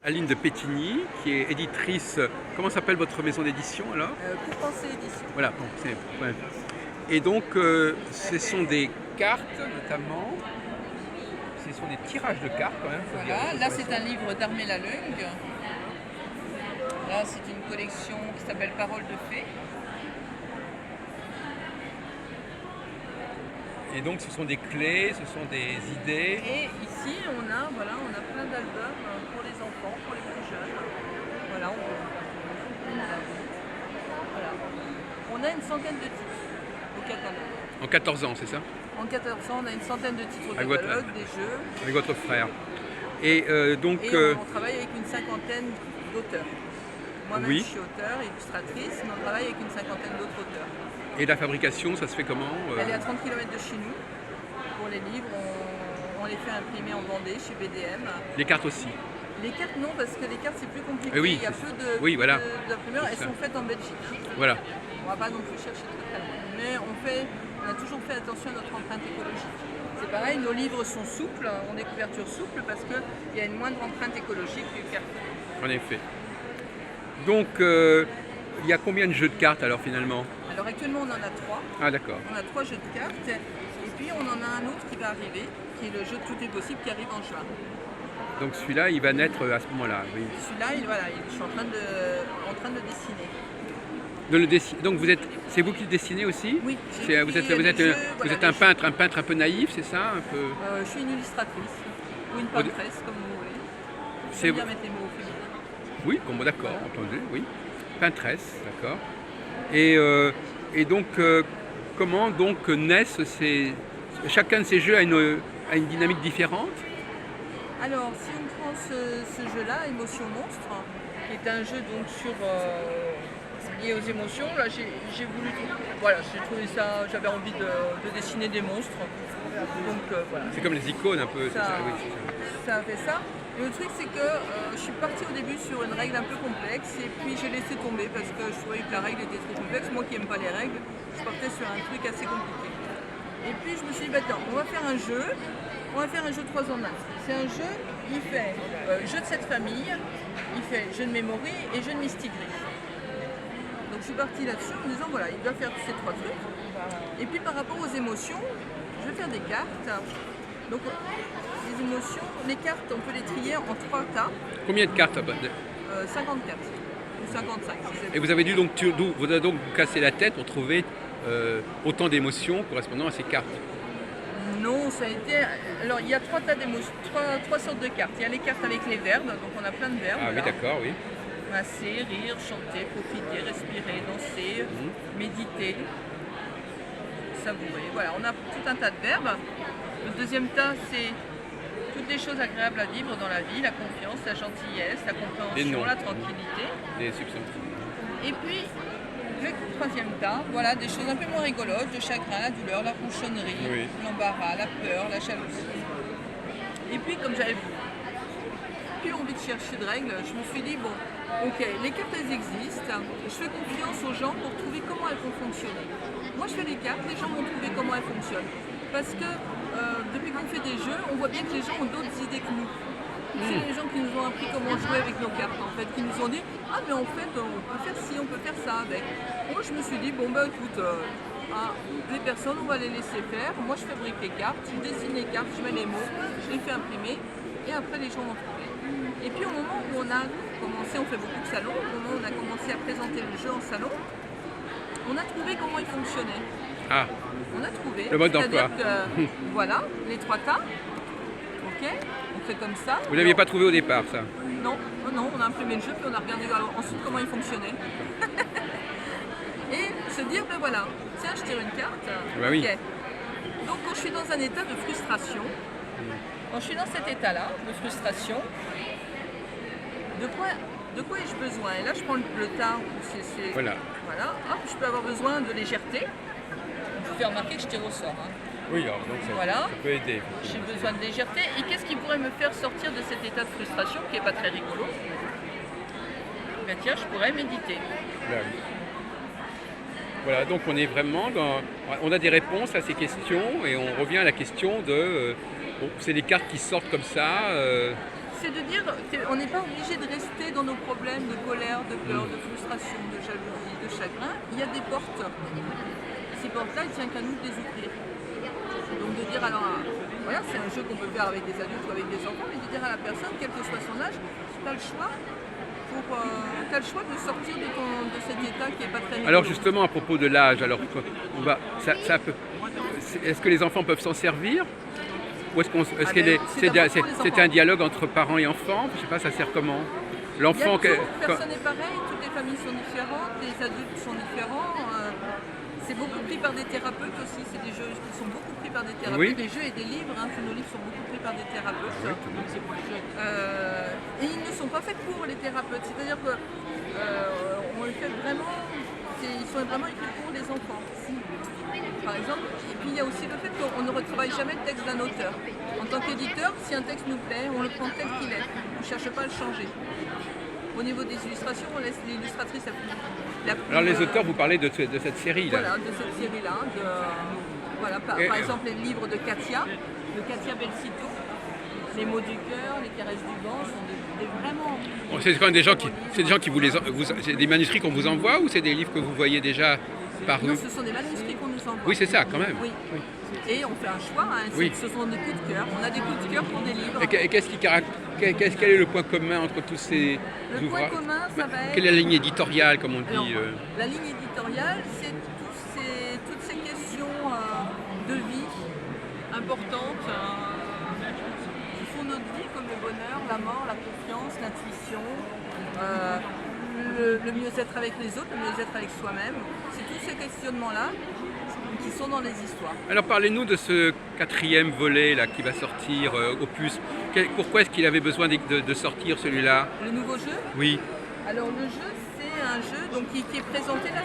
Aline de Pétigny, qui est éditrice. Comment s'appelle votre maison d'édition alors? Pour penser édition. Voilà, bon, ouais. Et donc, ce sont des cartes notamment. Ce sont des tirages de cartes quand même. Voilà, là c'est un livre d'Armé Lalungue. Là c'est une collection qui s'appelle Paroles de fées. Et donc ce sont des clés, ce sont des idées. Et ici on a plein d'albums pour les enfants, pour les plus jeunes. Voilà, on a une centaine de titres au catalogue. En 14 ans, c'est ça? En 14 ans, on a une centaine de titres au Avec catalogue, des jeux. Avec votre frère. Et donc. Et on travaille avec une cinquantaine d'auteurs. Moi-même, oui. Je suis auteur, illustratrice, mais on travaille avec une cinquantaine d'autres auteurs. Et la fabrication, ça se fait comment? Elle est à 30 km de chez nous. Pour les livres, on les fait imprimer en Vendée, chez BDM. Les cartes aussi? Les cartes, non, parce que les cartes, c'est plus compliqué. Oui, il y a peu de voilà. d'imprimeurs. Elles sont faites en Belgique. Voilà. On ne va pas non plus chercher très loin. Mais on a toujours fait attention à notre empreinte écologique. C'est pareil, nos livres sont souples, ont des couvertures souples parce qu'il y a une moindre empreinte écologique que carton. En effet. Donc, il y a combien de jeux de cartes alors finalement? Alors actuellement on en a 3. Ah d'accord. On a 3 jeux de cartes et puis on en a un autre qui va arriver, qui est le jeu de Tout est possible qui arrive en juin. Donc celui-là il va naître à ce moment-là, oui. Celui-là, je suis en train de le dessiner. Donc c'est vous qui le dessinez aussi? Oui. Vous êtes un peintre un peu naïf, c'est ça un peu? Je suis une illustratrice ou une peintresse comme vous voulez. J'aime bien mettre les mots au féminin. Oui, d'accord, entendu, oui. Peintresse, d'accord. Et donc, comment donc naissent chacun de ces jeux a une dynamique différente? Alors, si on prend ce jeu-là, Émotion Monstre, qui est un jeu donc lié aux émotions, là j'ai voulu, voilà, j'ai trouvé ça, j'avais envie de dessiner des monstres. Donc voilà. C'est comme les icônes un peu, c'est ça, oui. Ça a fait ça. Et le truc c'est que je suis partie au début sur une règle un peu complexe et puis j'ai laissé tomber parce que je trouvais que la règle était trop complexe. Moi qui n'aime pas les règles, je partais sur un truc assez compliqué. Et puis je me suis dit, bah, attends, on va faire un jeu de 3 en 1. C'est un jeu, il fait jeu de cette famille, il fait jeu de mémoire et jeu de mistigris. Donc je suis partie là-dessus en me disant, voilà, il doit faire ces 3 trucs. Et puis par rapport aux émotions, je vais faire des cartes. Donc les émotions, les cartes, on peut les trier en 3 tas. Combien de cartes? 54 ou 55. Et vous avez dû donc vous casser la tête pour trouver autant d'émotions correspondant à ces cartes? Non, ça a été. Alors il y a 3 tas d'émotions, 3 sortes de cartes. Il y a les cartes avec les verbes, donc on a plein de verbes. Ah oui, d'accord, oui. Masser, rire, chanter, profiter, respirer, danser, méditer, savourer. Voilà, on a tout un tas de verbes. Le deuxième tas, c'est toutes les choses agréables à vivre dans la vie, la confiance, la gentillesse, la compréhension, la tranquillité. Des substantifs. Et puis, le troisième tas, voilà, des choses un peu moins rigolotes, le chagrin, la douleur, la ronchonnerie, l'embarras, la peur, la jalousie. Et puis, comme j'avais plus envie de chercher de règles, je me suis dit, bon, ok, les cartes elles existent, je fais confiance aux gens pour trouver comment elles vont fonctionner. Moi je fais les cartes, les gens vont trouver comment elles fonctionnent. Parce que depuis qu'on fait des jeux, on voit bien que les gens ont d'autres idées que nous. C'est les gens qui nous ont appris comment jouer avec nos cartes en fait, qui nous ont dit, ah mais en fait on peut faire ci, on peut faire ça avec. Moi je me suis dit, bon bah écoute, les personnes on va les laisser faire, moi je fabrique les cartes, je dessine les cartes, je mets les mots, je les fais imprimer et après les gens vont trouver. Et puis au moment où on a commencé, on fait beaucoup de salons, au moment où on a commencé à présenter le jeu en salon, on a trouvé comment il fonctionnait. Ah. On a trouvé. Le mode d'emploi. Voilà, les 3 tas. Ok, on fait comme ça. Vous ne l'aviez pas trouvé au départ, ça? Non, on a imprimé le jeu puis on a regardé ensuite comment il fonctionnait. Et se dire, ben voilà, tiens, je tire une carte. Bah oui. Okay. Donc quand je suis dans un état de frustration, quand je suis dans cet état-là de frustration, de quoi ai-je besoin? Et là, je prends le tas où Voilà. Voilà. Hop, je peux avoir besoin de légèreté. Je vous fais remarquer que je tire au sort. Hein. Oui, alors donc ça peut aider. J'ai besoin de légèreté. Et qu'est-ce qui pourrait me faire sortir de cet état de frustration qui n'est pas très rigolo? Ben tiens, je pourrais méditer. Là, oui. Voilà, donc on est vraiment on a des réponses à ces questions et on revient à la question de... bon, c'est des cartes qui sortent comme ça. C'est de dire qu'on n'est pas obligé de rester dans nos problèmes de colère, de peur, de frustration, de jalousie, de chagrin. Il y a des portes. Ces portes-là, il ne tient qu'à nous de les ouvrir. Donc de dire alors, voilà, c'est un jeu qu'on peut faire avec des adultes ou avec des enfants, mais de dire à la personne, quel que soit son âge, tu as le choix. T'as le choix de sortir de cet état qui n'est pas très rigolo. Alors justement, à propos de l'âge, alors est-ce que les enfants peuvent s'en servir? Ou est-ce que c'est un dialogue entre parents et enfants? Je ne sais pas, ça sert comment? L'enfant... Personne n'est pareil, toutes les familles sont différentes, les adultes sont différents. C'est beaucoup pris par des thérapeutes aussi, c'est des jeux qui sont beaucoup pris par des thérapeutes. Oui. Des jeux et des livres, tous nos livres sont beaucoup pris par des thérapeutes. Oui, et ils ne sont pas faits pour les thérapeutes, c'est-à-dire qu'on le fait vraiment, ils sont vraiment écrits pour les enfants. Par exemple, et puis il y a aussi le fait qu'on ne retravaille jamais le texte d'un auteur. En tant qu'éditeur, si un texte nous plaît, on le prend tel qu'il est, on ne cherche pas à le changer. Au niveau des illustrations, on laisse l'illustratrice la plus... Alors les auteurs, vous parlez de cette série-là. Voilà, de cette série-là. Voilà, par exemple, les livres de Katia Belsito, Les mots du cœur, Les caresses du vent, sont vraiment... Bon, c'est quand même des gens qui vous les... C'est des manuscrits qu'on vous envoie ou c'est des livres que vous voyez déjà parus? Non, ce sont des manuscrits qu'on nous envoie. Oui, c'est ça, quand même. Oui. Et on fait un choix, oui. Ce sont des coups de cœur. On a des coups de cœur pour des livres. Et quel est le point commun entre tous ces ouvrages? Le point commun, ça va être... Quelle est la ligne éditoriale, comme on dit? La ligne éditoriale, c'est toutes ces questions de vie importantes qui font notre vie, comme le bonheur, la mort, la confiance, l'intuition, le mieux-être avec les autres, le mieux-être avec soi-même. C'est tous ces questionnements-là qui sont dans les histoires. Alors parlez-nous de ce 4e volet là, qui va sortir, Opus. Pourquoi est-ce qu'il avait besoin de sortir celui-là? Le nouveau jeu? Oui. Alors le jeu, c'est un jeu donc, qui est présenté là,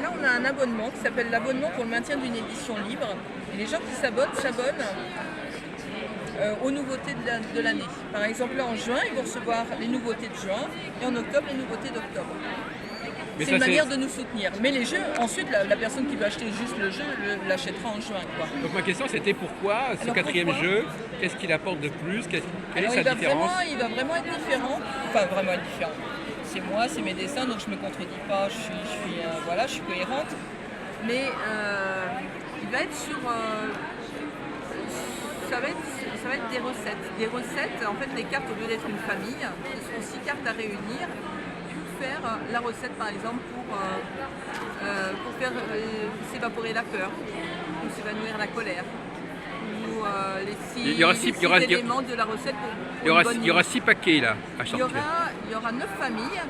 là on a un abonnement qui s'appelle l'abonnement pour le maintien d'une édition libre. Et les gens qui s'abonnent aux nouveautés de l'année. Par exemple là en juin, ils vont recevoir les nouveautés de juin et en octobre les nouveautés d'octobre. C'est une manière de nous soutenir. Mais les jeux, ensuite, la personne qui veut acheter juste le jeu l'achètera en juin. Quoi. Donc ma question c'était pourquoi ce 4e jeu? Qu'est-ce qu'il apporte de plus? Quelle est sa différence? Il va vraiment être différent. Enfin, vraiment être différent. C'est moi, c'est mes dessins, donc je ne me contredis pas, je suis cohérente. Mais il va être sur... ça va être des recettes. Des recettes, en fait, les cartes, au lieu d'être une famille, ce sont 6 cartes à réunir. Faire la recette par exemple pour faire s'évaporer la peur ou s'évanouir la colère ou les 6 éléments de la recette pour il y aura 6 paquets là à sortir. Il y aura 9 familles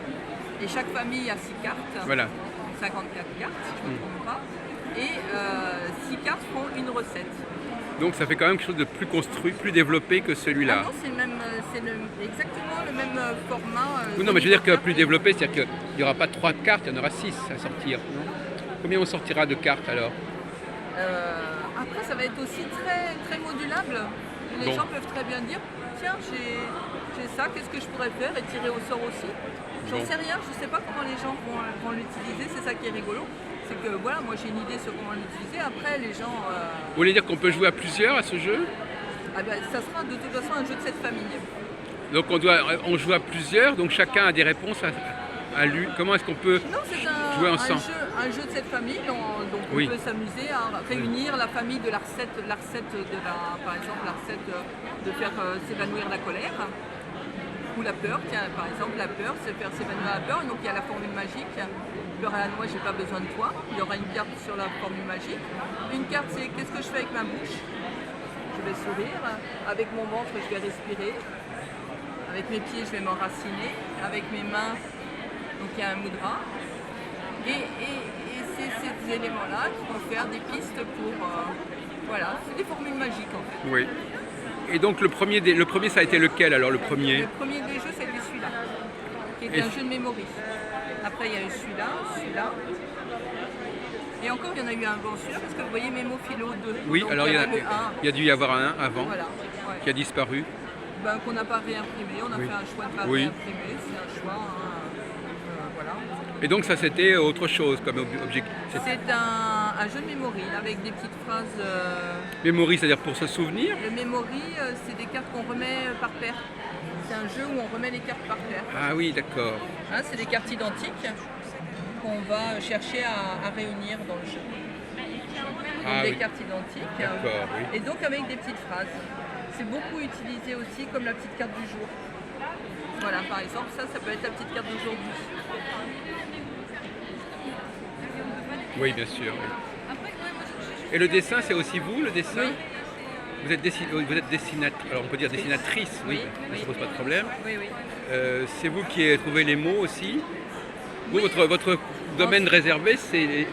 et chaque famille a 6 cartes, voilà. 54 cartes si je ne me trompe pas, et 6 cartes font une recette. Donc ça fait quand même quelque chose de plus construit, plus développé que celui-là. Ah non, c'est exactement le même format. Non, mais je veux dire que plus développé, c'est-à-dire qu'il n'y aura pas 3 cartes, il y en aura 6 à sortir. Non? Combien on sortira de cartes alors? Après, ça va être aussi très, très modulable. Les gens peuvent très bien dire, tiens, j'ai ça, qu'est-ce que je pourrais faire et tirer au sort aussi. J'en sais rien, je ne sais pas comment les gens vont l'utiliser, c'est ça qui est rigolo. C'est que voilà, moi j'ai une idée sur comment l'utiliser, après les gens... Vous voulez dire qu'on peut jouer à plusieurs à ce jeu? Ah ben, ça sera de toute façon un jeu de cette famille. Donc on joue à plusieurs, donc chacun a des réponses à lui. Comment est-ce qu'on peut jouer ensemble? Un jeu de cette famille, donc on peut s'amuser à réunir la famille de la recette par exemple la recette de faire s'évanouir la colère. Ou la peur, tiens, par exemple, la peur, c'est faire s'évanouir la peur. Donc il y a la formule magique, peur à la noix, j'ai pas besoin de toi. Il y aura une carte sur la formule magique. Une carte, c'est qu'est-ce que je fais avec ma bouche? Je vais sourire. Avec mon ventre, je vais respirer. Avec mes pieds, je vais m'enraciner. Avec mes mains, donc il y a un mudra. Et c'est ces éléments-là qui vont faire des pistes pour... voilà, c'est des formules magiques en fait. Oui. Et donc le premier, ça a été lequel alors le premier? Le premier des jeux, c'était celui-là, qui était un jeu de mémoire. Après, il y a eu celui-là. Et encore, il y en a eu un avant celui-là, parce que vous voyez Mémo Philo 2. Oui, donc, alors il y a dû y avoir un avant, voilà, qui a disparu. Qu'on n'a pas réimprimé, on a fait un choix de ne pas réimprimer, c'est un choix, voilà. Et donc ça c'était autre chose comme objectif? C'est un jeu de memory avec des petites phrases. Memory, c'est-à-dire pour se souvenir? Le memory, c'est des cartes qu'on remet par paire. C'est un jeu où on remet les cartes par paire. Ah oui, d'accord. Hein, c'est des cartes identiques qu'on va chercher à réunir dans le jeu. Donc des cartes identiques. D'accord, oui. Et donc avec des petites phrases. C'est beaucoup utilisé aussi comme la petite carte du jour. Voilà, par exemple, ça peut être la petite carte d'aujourd'hui. Oui, bien sûr. Oui. Et le dessin, c'est aussi vous, le dessin? Oui. Vous êtes dessinatrice, alors on peut dire dessinatrice, oui, ça ne pose pas de problème. Oui, oui. C'est vous qui avez trouvé les mots aussi. Vous, votre domaine réservé, c'est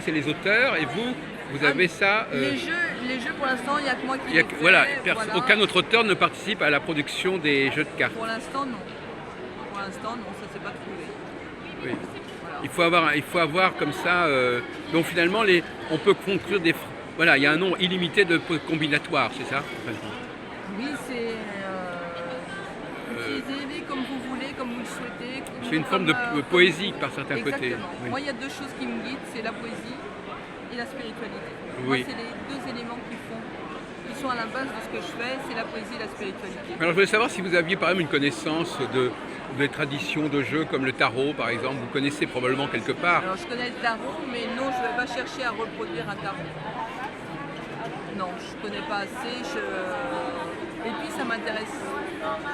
les auteurs, et vous avez ça. Les jeux, pour l'instant, il n'y a que moi qui les fais. Voilà, aucun autre auteur ne participe à la production des jeux de cartes. Pour l'instant, non. Pour l'instant, non, ça ne s'est pas trouvé. Oui. Voilà. Il faut avoir comme ça. Donc finalement, on peut conclure des. Voilà, il y a un nombre illimité de combinatoires, c'est ça? Oui, c'est. Utilisez-les comme vous voulez, comme vous le souhaitez. C'est une forme de poésie par certains côtés. Oui. Moi, il y a deux choses qui me guident, c'est la poésie et la spiritualité. Oui. Moi, c'est les deux éléments qui sont à la base de ce que je fais, c'est la poésie et la spiritualité. Alors, je voulais savoir si vous aviez par exemple une connaissance des traditions de jeux comme le tarot, par exemple. Vous connaissez probablement quelque part. Alors, je connais le tarot, mais non, je ne vais pas chercher à reproduire un tarot. Non, je ne connais pas assez. Et puis, ça m'intéresse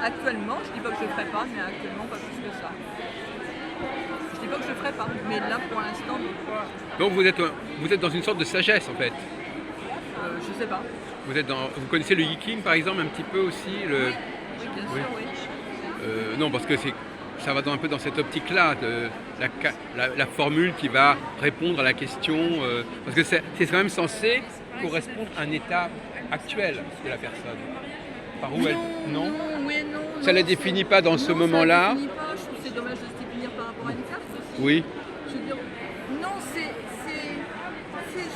actuellement. Je ne dis pas que je ne le ferai pas, mais actuellement, pas plus que ça. Je ne dis pas que je ne le ferai pas, mais là, pour l'instant, non. Donc, vous êtes dans une sorte de sagesse, en fait. Je ne sais pas. Vous connaissez le Yiking, par exemple, un petit peu aussi Oui, bien sûr, oui. Non, parce que ça va un peu dans cette optique-là, de la formule qui va répondre à la question. Parce que c'est quand même censé correspondre à un état actuel de la personne. Par où non, ça ne la définit pas dans ce moment-là. Ça ne la définit pas. Je trouve que c'est dommage de se définir par rapport à une carte aussi. Oui. Je veux dire, non, c'est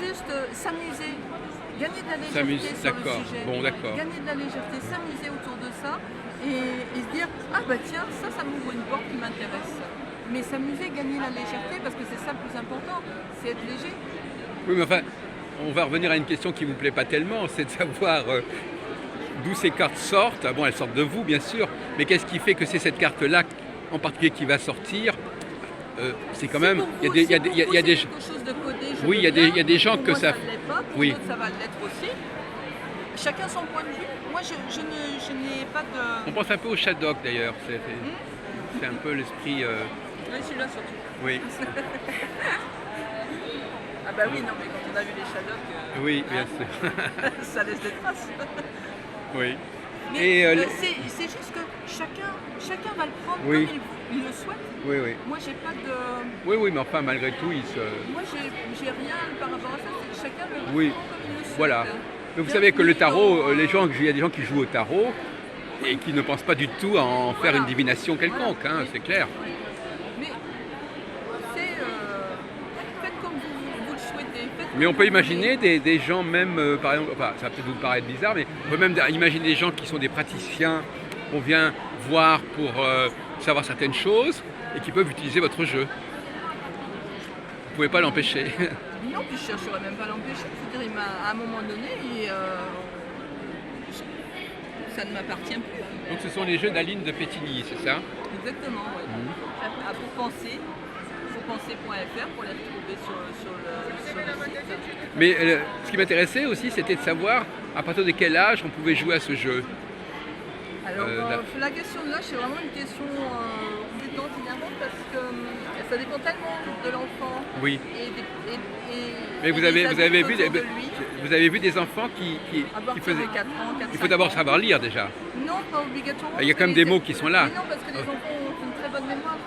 juste s'amuser. Gagner de la légèreté sur le sujet. Bon, d'accord. Gagner de la légèreté, s'amuser autour de ça et se dire ah bah tiens, ça m'ouvre une porte qui m'intéresse. Mais s'amuser, gagner la légèreté, parce que c'est ça le plus important, c'est être léger. Oui, mais enfin, on va revenir à une question qui ne vous plaît pas tellement, c'est de savoir d'où ces cartes sortent. Bon, elles sortent de vous, bien sûr, mais qu'est-ce qui fait que c'est cette carte-là en particulier qui va sortir? C'est quand même. Il y a des quelque chose de codé. Oui, il y a des gens que ça. Ça ne l'est pas, pour d'autres ça va l'être aussi. Chacun son point de vue. Moi, je n'ai pas de. On pense un peu au Shadok d'ailleurs. C'est un peu l'esprit. Oui, celui-là surtout. Oui. Ah bah oui, non, mais quand on a vu les Shadok. Oui, bien sûr. Ça laisse des traces. Oui. Mais c'est juste que chacun va le prendre comme il le souhaite. Oui, oui. Moi, j'ai pas de. Oui, mais enfin, malgré tout, Moi, j'ai rien par rapport à ça. C'est chacun le prend comme il le souhaite. Voilà. Mais vous savez que le tarot, il y a des gens qui jouent au tarot et qui ne pensent pas du tout à en faire une divination quelconque, c'est clair. Mais faites comme vous le souhaitez. Mais on peut imaginer des gens même, par exemple, enfin, ça va peut-être vous paraître bizarre, mais on peut même imaginer des gens qui sont des praticiens qu'on vient voir pour savoir certaines choses et qui peuvent utiliser votre jeu. Vous ne pouvez pas l'empêcher. Non, puis je ne chercherais même pas à l'empêcher. Je veux dire, à un moment donné, ça ne m'appartient plus. Donc ce sont les jeux d'Aline de Pétigny, c'est ça? Exactement, oui. Pour penser, penser.fr pour les retrouver sur le site. Mais ce qui m'intéressait aussi, c'était de savoir à partir de quel âge on pouvait jouer à ce jeu. Alors, la question de l'âge, c'est vraiment une question compétente, inhérente, parce que ça dépend tellement de l'enfant. Oui. Mais vous avez vu des enfants qui faisaient. 4 ans, 4, il faut d'abord savoir lire déjà. Non, pas obligatoirement. Il y a quand même des mots qui sont là. Mais non, parce que les enfants ont une très bonne mémoire.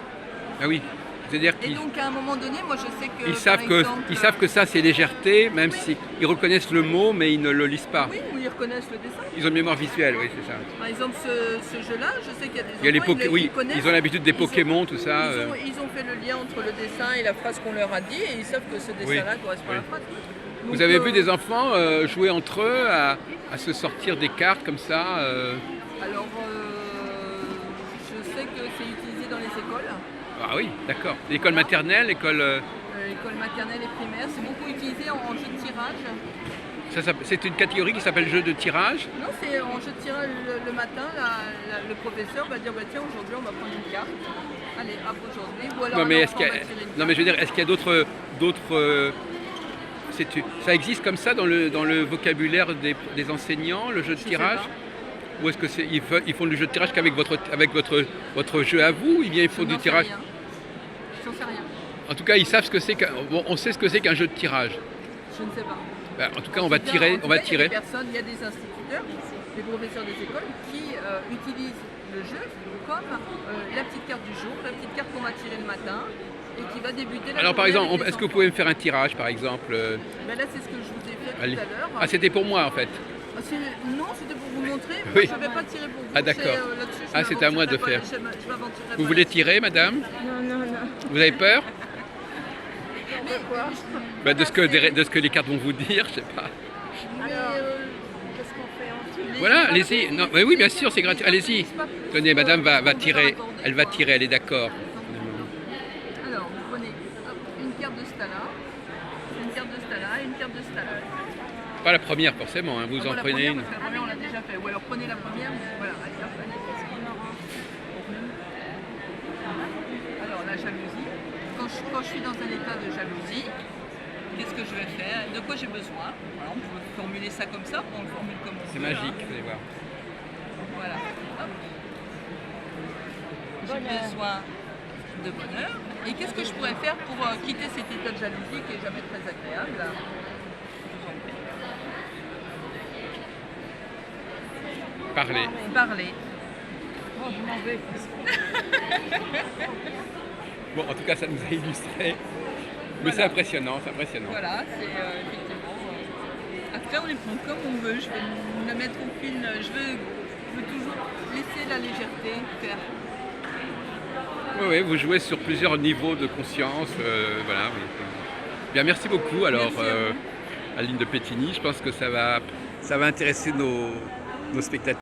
Ah oui. C'est-à-dire qu'ils donc à un moment donné, moi je sais que. Ils savent que ça c'est légèreté, même s'ils reconnaissent le mot, mais ils ne le lisent pas. Oui, ou ils reconnaissent le dessin. Ils ont une mémoire visuelle, oui, c'est ça. Par exemple, ce jeu-là, je sais qu'il y a des enfants qui connaissent. Ils ont l'habitude des Pokémon, tout ça. Ils ont fait le lien entre le dessin et la phrase qu'on leur a dit, et ils savent que ce dessin-là correspond à la phrase. Donc, vous avez vu des enfants jouer entre eux à se sortir des cartes comme ça Alors, je sais que c'est utilisé dans les écoles. Ah oui, d'accord. L'école maternelle, l'école... école maternelle et primaire. C'est beaucoup utilisé en jeu de tirage. C'est une catégorie qui s'appelle jeu de tirage. Non, c'est en jeu de tirage le matin, le professeur va dire bah, tiens, aujourd'hui on va prendre une carte. Allez, hop, aujourd'hui. Ou alors Non, mais un est-ce enfant qu'il y a, va tirer une non, mais je veux dire, est-ce qu'il y a d'autres, ça existe comme ça dans le vocabulaire des enseignants, le jeu de Je sais tirage? pas. Ou est-ce que ils font du jeu de tirage qu'avec votre jeu à vous, ou bien ils font Je du n'en sais tirage? rien. J'en sais rien. En tout cas, ils savent ce que c'est bon, on sait ce que c'est qu'un jeu de tirage. Je ne sais pas. Ben, en tout cas, on va tirer. Il y a des personnes, il y a des instituteurs, des professeurs des écoles qui utilisent le jeu comme la petite carte du jour, la petite carte qu'on va tirer le matin et qui va débuter la Alors, par journée exemple, avec les est-ce que vous enfants. pouvez me faire un tirage, par exemple? Ben là, c'est ce que je vous ai fait Allez. tout à l'heure. Ah, c'était pour moi, en fait. Non, c'était pour vous montrer. Moi, Oui. je ne vais pas tirer pour vous. Ah, d'accord. Là-dessus, je Ah, c'est à moi de m'aventurerai faire. pas, je m'aventurerai Vous pas voulez tirer, madame? Non. Vous avez peur? Mais, Ben, de ce que les cartes vont vous dire, je sais pas. Qu'est-ce qu'on fait ensuite? Voilà, allez-y. Non, mais oui, bien sûr, c'est gratuit. Allez-y. Tenez, madame va tirer. Elle va tirer, elle est d'accord. Alors, vous prenez hop, une carte de Stala, une carte de Stala et une carte de Stala. Pas la première, forcément, hein, vous en La prenez première, une. parce que la première, on l'a déjà fait. Ou alors prenez la première, voilà, allez, hop, allez, qu'est-ce qu'on aura? Alors, la jalousie. Quand je suis dans un état de jalousie, qu'est-ce que je vais faire? De quoi j'ai besoin? Alors, on peut formuler ça comme ça, on le formule comme on C'est veut, magique, hein. vous allez voir. Voilà. Hop. J'ai Bonheur. besoin de bonheur. Et qu'est-ce que je pourrais faire pour quitter cet état de jalousie qui n'est jamais très agréable? Parlez. Parler. Bon, je m'en vais. Bon, en tout cas, ça nous a illustré. Mais c'est impressionnant, c'est impressionnant. Voilà, c'est effectivement. Après, on les prend comme on veut. Je veux me mettre aucune. Je veux toujours laisser la légèreté faire. Oui, oui, vous jouez sur plusieurs niveaux de conscience. Voilà. Oui. Bien, merci beaucoup. Alors, Merci à vous. Aline de Pétigny, je pense que ça va intéresser nos spectateurs.